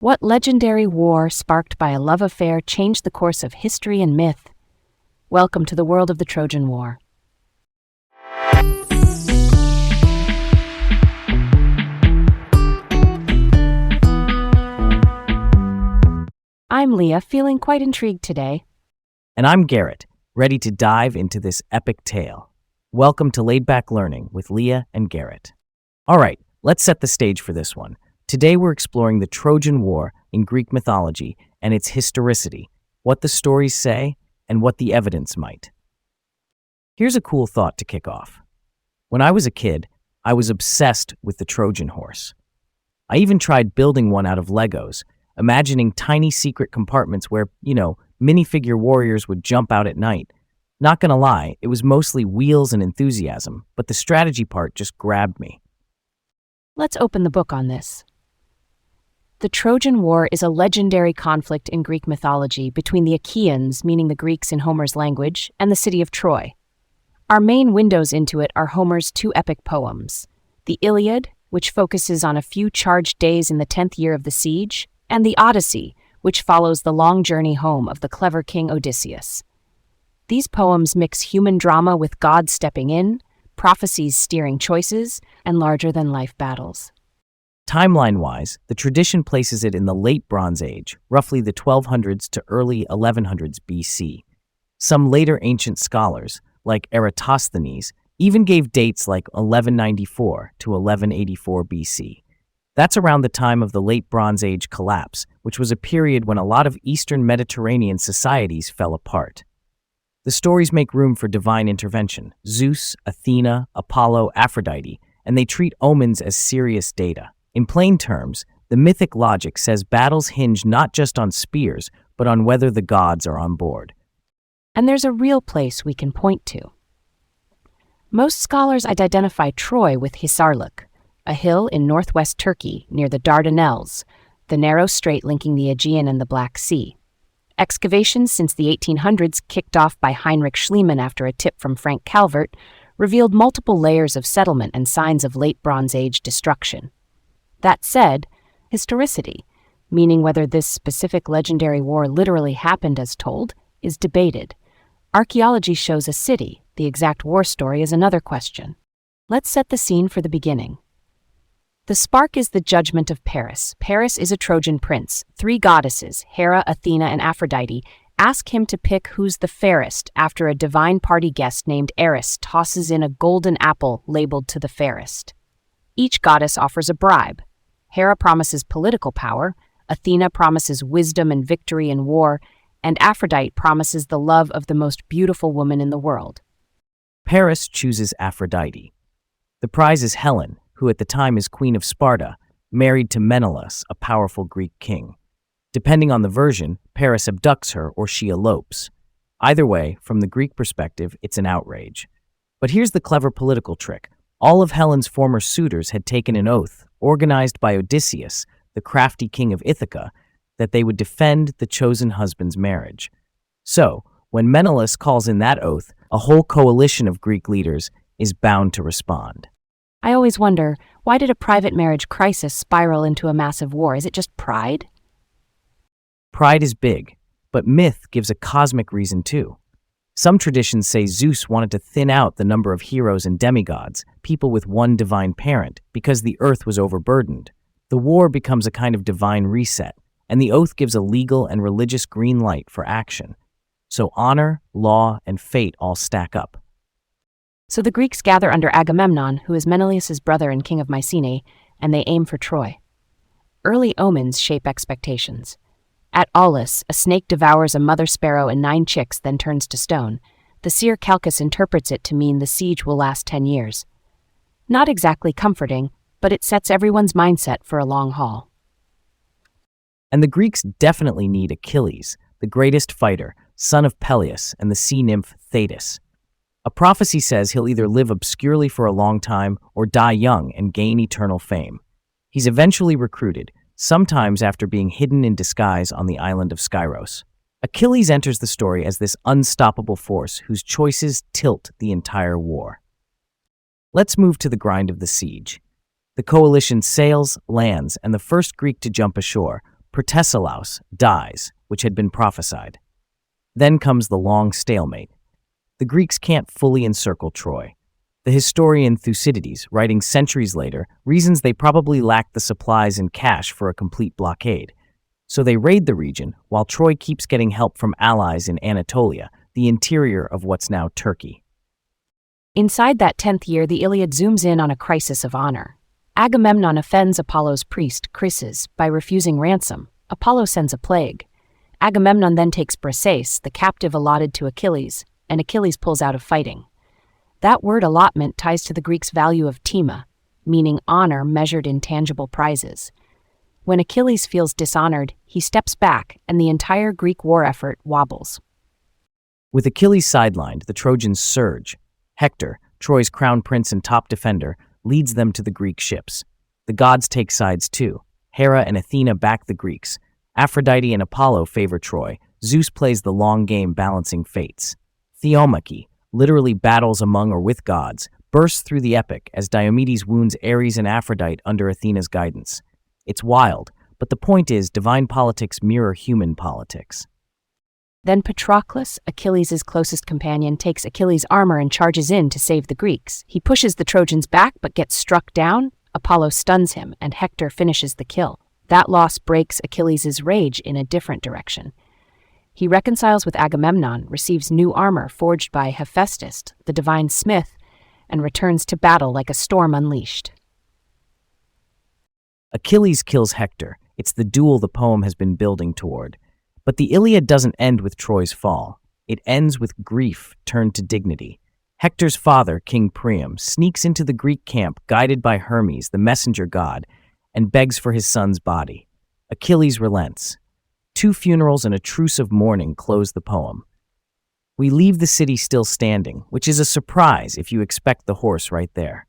What legendary war sparked by a love affair changed the course of history and myth? Welcome to the world of the Trojan War. I'm Leah, feeling quite intrigued today. And I'm Garrett, ready to dive into this epic tale. Welcome to Laid Back Learning with Leah and Garrett. All right, let's set the stage for this one. Today we're exploring the Trojan War in Greek mythology and its historicity, what the stories say, and what the evidence might. Here's a cool thought to kick off. When I was a kid, I was obsessed with the Trojan horse. I even tried building one out of Legos, imagining tiny secret compartments where, minifigure warriors would jump out at night. Not gonna lie, it was mostly wheels and enthusiasm, but the strategy part just grabbed me. Let's open the book on this. The Trojan War is a legendary conflict in Greek mythology between the Achaeans, meaning the Greeks in Homer's language, and the city of Troy. Our main windows into it are Homer's two epic poems, the Iliad, which focuses on a few charged days in the 10th year of the siege, and the Odyssey, which follows the long journey home of the clever King Odysseus. These poems mix human drama with gods stepping in, prophecies steering choices, and larger-than-life battles. Timeline-wise, the tradition places it in the late Bronze Age, roughly the 1200s to early 1100s BC. Some later ancient scholars, like Eratosthenes, even gave dates like 1194 to 1184 BC. That's around the time of the late Bronze Age collapse, which was a period when a lot of Eastern Mediterranean societies fell apart. The stories make room for divine intervention: Zeus, Athena, Apollo, Aphrodite, and they treat omens as serious data. In plain terms, the mythic logic says battles hinge not just on spears, but on whether the gods are on board. And there's a real place we can point to. Most scholars identify Troy with Hisarlik, a hill in northwest Turkey near the Dardanelles, the narrow strait linking the Aegean and the Black Sea. Excavations since the 1800s, kicked off by Heinrich Schliemann after a tip from Frank Calvert, revealed multiple layers of settlement and signs of late Bronze Age destruction. That said, historicity, meaning whether this specific legendary war literally happened as told, is debated. Archaeology shows a city. The exact war story is another question. Let's set the scene for the beginning. The spark is the judgment of Paris. Paris is a Trojan prince. Three goddesses, Hera, Athena, and Aphrodite, ask him to pick who's the fairest after a divine party guest named Eris tosses in a golden apple labeled to the fairest. Each goddess offers a bribe. Hera promises political power, Athena promises wisdom and victory in war, and Aphrodite promises the love of the most beautiful woman in the world. Paris chooses Aphrodite. The prize is Helen, who at the time is Queen of Sparta, married to Menelaus, a powerful Greek king. Depending on the version, Paris abducts her or she elopes. Either way, from the Greek perspective, it's an outrage. But here's the clever political trick. All of Helen's former suitors had taken an oath, organized by Odysseus, the crafty king of Ithaca, that they would defend the chosen husband's marriage. So, when Menelaus calls in that oath, a whole coalition of Greek leaders is bound to respond. I always wonder, why did a private marriage crisis spiral into a massive war? Is it just pride? Pride is big, but myth gives a cosmic reason too. Some traditions say Zeus wanted to thin out the number of heroes and demigods, people with one divine parent, because the earth was overburdened. The war becomes a kind of divine reset, and the oath gives a legal and religious green light for action. So honor, law, and fate all stack up. So the Greeks gather under Agamemnon, who is Menelaus' brother and king of Mycenae, and they aim for Troy. Early omens shape expectations. At Aulis, a snake devours a mother sparrow and 9 chicks, then turns to stone. The seer Calchas interprets it to mean the siege will last 10 years. Not exactly comforting, but it sets everyone's mindset for a long haul. And the Greeks definitely need Achilles, the greatest fighter, son of Peleus and the sea nymph Thetis. A prophecy says he'll either live obscurely for a long time or die young and gain eternal fame. He's eventually recruited, sometimes after being hidden in disguise on the island of Skyros. Achilles enters the story as this unstoppable force whose choices tilt the entire war. Let's move to the grind of the siege. The coalition sails, lands, and the first Greek to jump ashore, Protesilaus dies, which had been prophesied. Then comes the long stalemate. The Greeks can't fully encircle Troy. The historian Thucydides, writing centuries later, reasons they probably lacked the supplies and cash for a complete blockade. So they raid the region, while Troy keeps getting help from allies in Anatolia, the interior of what's now Turkey. Inside that 10th year, the Iliad zooms in on a crisis of honor. Agamemnon offends Apollo's priest, Chryses, by refusing ransom. Apollo sends a plague. Agamemnon then takes Briseis, the captive allotted to Achilles, and Achilles pulls out of fighting. That word allotment ties to the Greeks' value of tima, meaning honor measured in tangible prizes. When Achilles feels dishonored, he steps back, and the entire Greek war effort wobbles. With Achilles sidelined, the Trojans surge. Hector, Troy's crown prince and top defender, leads them to the Greek ships. The gods take sides too. Hera and Athena back the Greeks. Aphrodite and Apollo favor Troy. Zeus plays the long game balancing fates. Theomachy, literally battles among or with gods, bursts through the epic as Diomedes wounds Ares and Aphrodite under Athena's guidance. It's wild, but the point is divine politics mirror human politics. Then Patroclus, Achilles' closest companion, takes Achilles' armor and charges in to save the Greeks. He pushes the Trojans back but gets struck down. Apollo stuns him, and Hector finishes the kill. That loss breaks Achilles' rage in a different direction. He reconciles with Agamemnon, receives new armor forged by Hephaestus, the divine smith, and returns to battle like a storm unleashed. Achilles kills Hector. It's the duel the poem has been building toward. But the Iliad doesn't end with Troy's fall. It ends with grief turned to dignity. Hector's father, King Priam, sneaks into the Greek camp guided by Hermes, the messenger god, and begs for his son's body. Achilles relents. 2 funerals and a truce of mourning close the poem. We leave the city still standing, which is a surprise if you expect the horse right there.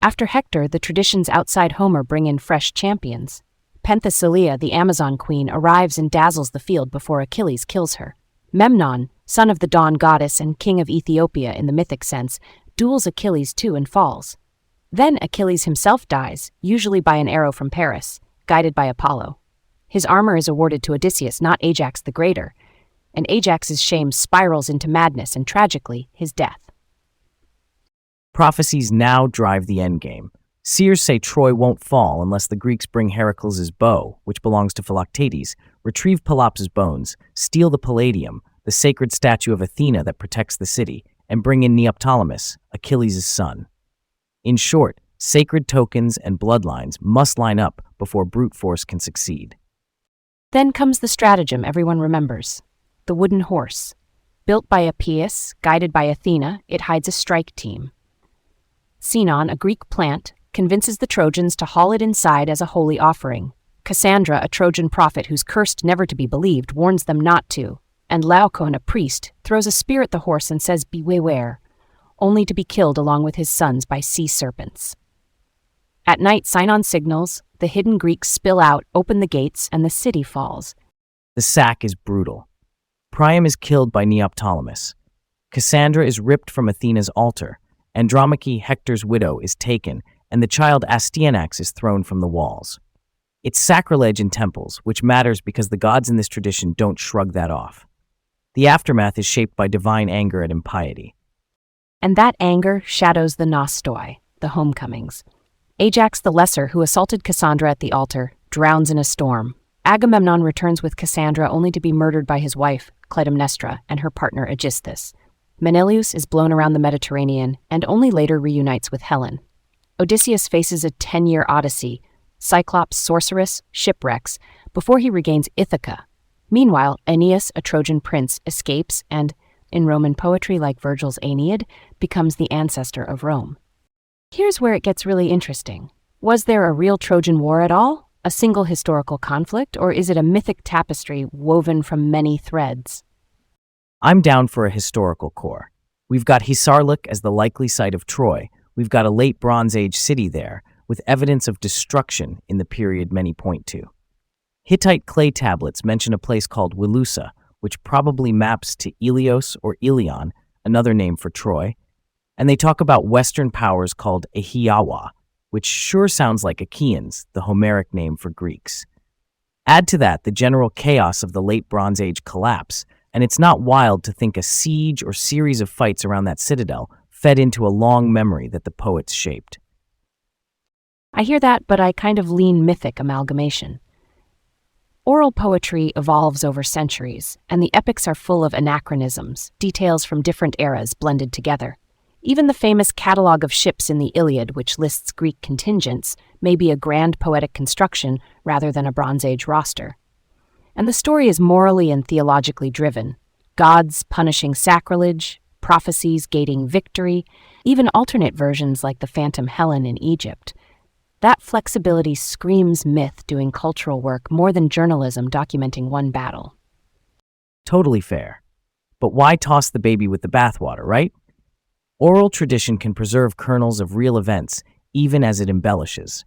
After Hector, the traditions outside Homer bring in fresh champions. Penthesilea, the Amazon queen, arrives and dazzles the field before Achilles kills her. Memnon, son of the dawn goddess and king of Ethiopia in the mythic sense, duels Achilles too and falls. Then Achilles himself dies, usually by an arrow from Paris, guided by Apollo. His armor is awarded to Odysseus, not Ajax the Greater, and Ajax's shame spirals into madness and, tragically, his death. Prophecies now drive the endgame. Seers say Troy won't fall unless the Greeks bring Heracles' bow, which belongs to Philoctetes, retrieve Pelops' bones, steal the Palladium, the sacred statue of Athena that protects the city, and bring in Neoptolemus, Achilles' son. In short, sacred tokens and bloodlines must line up before brute force can succeed. Then comes the stratagem everyone remembers, the wooden horse. Built by Appius, guided by Athena, it hides a strike team. Sinon, a Greek plant, convinces the Trojans to haul it inside as a holy offering. Cassandra, a Trojan prophet who's cursed never to be believed, warns them not to. And Laocoon, a priest, throws a spear at the horse and says, "Beware," only to be killed along with his sons by sea serpents. At night, Sinon signals, the hidden Greeks spill out, open the gates, and the city falls. The sack is brutal. Priam is killed by Neoptolemus. Cassandra is ripped from Athena's altar. Andromache, Hector's widow, is taken, and the child Astyanax is thrown from the walls. It's sacrilege in temples, which matters because the gods in this tradition don't shrug that off. The aftermath is shaped by divine anger at impiety. And that anger shadows the Nostoi, the homecomings. Ajax the Lesser, who assaulted Cassandra at the altar, drowns in a storm. Agamemnon returns with Cassandra only to be murdered by his wife, Clytemnestra, and her partner Aegisthus. Menelaus is blown around the Mediterranean and only later reunites with Helen. Odysseus faces a 10-year odyssey, Cyclops' sorceress, shipwrecks, before he regains Ithaca. Meanwhile, Aeneas, a Trojan prince, escapes and, in Roman poetry like Virgil's Aeneid, becomes the ancestor of Rome. Here's where it gets really interesting. Was there a real Trojan War at all? A single historical conflict? Or is it a mythic tapestry woven from many threads? I'm down for a historical core. We've got Hisarlik as the likely site of Troy. We've got a late Bronze Age city there, with evidence of destruction in the period many point to. Hittite clay tablets mention a place called Wilusa, which probably maps to Ilios or Ilion, another name for Troy, and they talk about Western powers called Ahiawa, which sure sounds like Achaeans, the Homeric name for Greeks. Add to that the general chaos of the late Bronze Age collapse, and it's not wild to think a siege or series of fights around that citadel fed into a long memory that the poets shaped. I hear that, but I kind of lean mythic amalgamation. Oral poetry evolves over centuries, and the epics are full of anachronisms, details from different eras blended together. Even the famous catalogue of ships in the Iliad, which lists Greek contingents, may be a grand poetic construction rather than a Bronze Age roster. And the story is morally and theologically driven. Gods punishing sacrilege, prophecies gating victory, even alternate versions like the Phantom Helen in Egypt. That flexibility screams myth doing cultural work more than journalism documenting one battle. Totally fair. But why toss the baby with the bathwater, right? Oral tradition can preserve kernels of real events, even as it embellishes.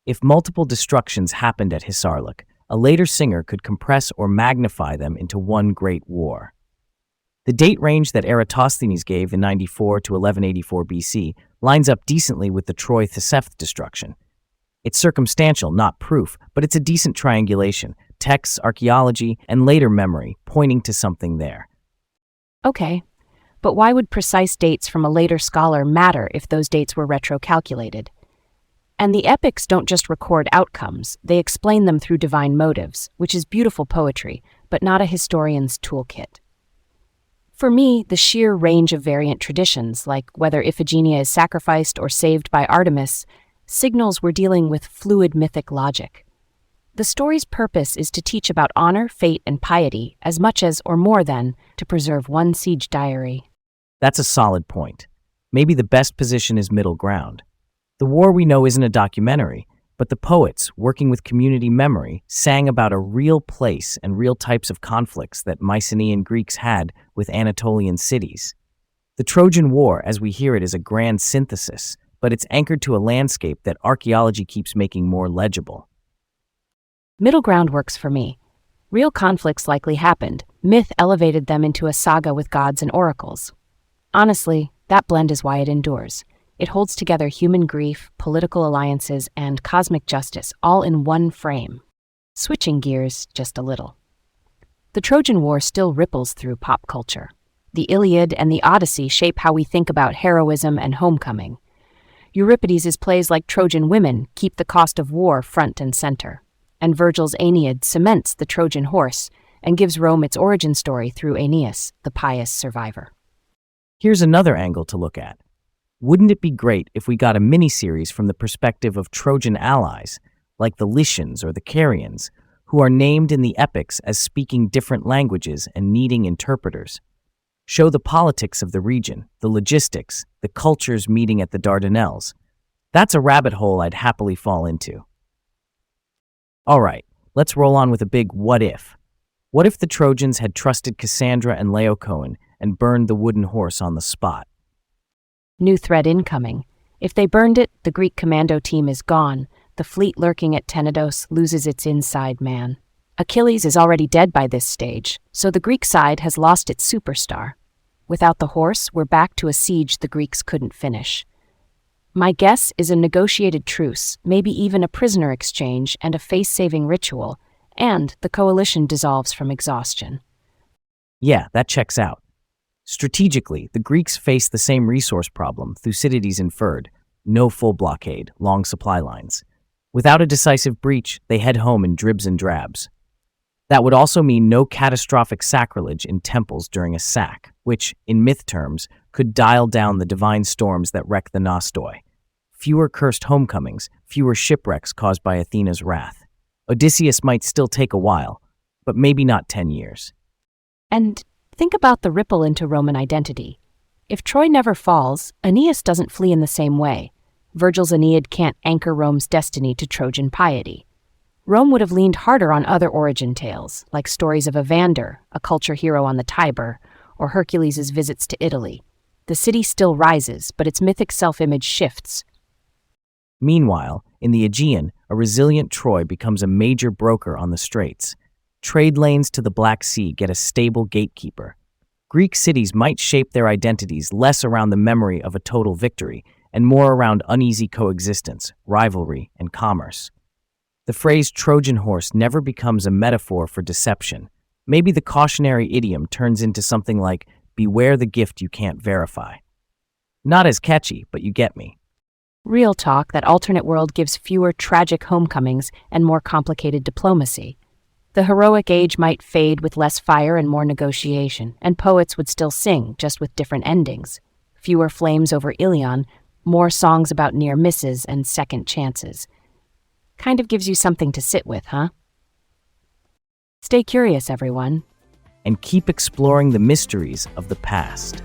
If multiple destructions happened at Hisarlik, a later singer could compress or magnify them into one great war. The date range that Eratosthenes gave in 94 to 1184 BC lines up decently with the Troy-Theseph destruction. It's circumstantial, not proof, but it's a decent triangulation, texts, archaeology, and later memory pointing to something there. Okay, but why would precise dates from a later scholar matter if those dates were retrocalculated? And the epics don't just record outcomes, they explain them through divine motives, which is beautiful poetry, but not a historian's toolkit. For me, the sheer range of variant traditions, like whether Iphigenia is sacrificed or saved by Artemis, signals we're dealing with fluid mythic logic. The story's purpose is to teach about honor, fate, and piety, as much as, or more than, to preserve one siege diary. That's a solid point. Maybe the best position is middle ground. The war we know isn't a documentary, but the poets, working with community memory, sang about a real place and real types of conflicts that Mycenaean Greeks had with Anatolian cities. The Trojan War, as we hear it, is a grand synthesis, but it's anchored to a landscape that archaeology keeps making more legible. Middle ground works for me. Real conflicts likely happened. Myth elevated them into a saga with gods and oracles. Honestly, that blend is why it endures. It holds together human grief, political alliances, and cosmic justice all in one frame. Switching gears just a little. The Trojan War still ripples through pop culture. The Iliad and the Odyssey shape how we think about heroism and homecoming. Euripides' plays like Trojan Women keep the cost of war front and center. And Virgil's Aeneid cements the Trojan horse and gives Rome its origin story through Aeneas, the pious survivor. Here's another angle to look at. Wouldn't it be great if we got a mini-series from the perspective of Trojan allies, like the Lycians or the Carians, who are named in the epics as speaking different languages and needing interpreters? Show the politics of the region, the logistics, the cultures meeting at the Dardanelles. That's a rabbit hole I'd happily fall into. All right, let's roll on with a big what if. What if the Trojans had trusted Cassandra and Laocoön and burned the wooden horse on the spot? New threat incoming. If they burned it, the Greek commando team is gone. The fleet lurking at Tenedos loses its inside man. Achilles is already dead by this stage, so the Greek side has lost its superstar. Without the horse, we're back to a siege the Greeks couldn't finish. My guess is a negotiated truce, maybe even a prisoner exchange and a face-saving ritual, and the coalition dissolves from exhaustion. Yeah, that checks out. Strategically, the Greeks faced the same resource problem Thucydides inferred: no full blockade, long supply lines. Without a decisive breach, they head home in dribs and drabs. That would also mean no catastrophic sacrilege in temples during a sack, which, in myth terms, could dial down the divine storms that wreck the Nostoi. Fewer cursed homecomings, fewer shipwrecks caused by Athena's wrath. Odysseus might still take a while, but maybe not 10 years. And think about the ripple into Roman identity. If Troy never falls, Aeneas doesn't flee in the same way. Virgil's Aeneid can't anchor Rome's destiny to Trojan piety. Rome would have leaned harder on other origin tales, like stories of Evander, a culture hero on the Tiber, or Hercules' visits to Italy. The city still rises, but its mythic self-image shifts. Meanwhile, in the Aegean, a resilient Troy becomes a major broker on the straits. Trade lanes to the Black Sea get a stable gatekeeper. Greek cities might shape their identities less around the memory of a total victory and more around uneasy coexistence, rivalry, and commerce. The phrase Trojan horse never becomes a metaphor for deception. Maybe the cautionary idiom turns into something like, beware the gift you can't verify. Not as catchy, but you get me. Real talk, that alternate world gives fewer tragic homecomings and more complicated diplomacy. The heroic age might fade with less fire and more negotiation, and poets would still sing, just with different endings. Fewer flames over Ilion, more songs about near misses and second chances. Kind of gives you something to sit with, huh? Stay curious, everyone. And keep exploring the mysteries of the past.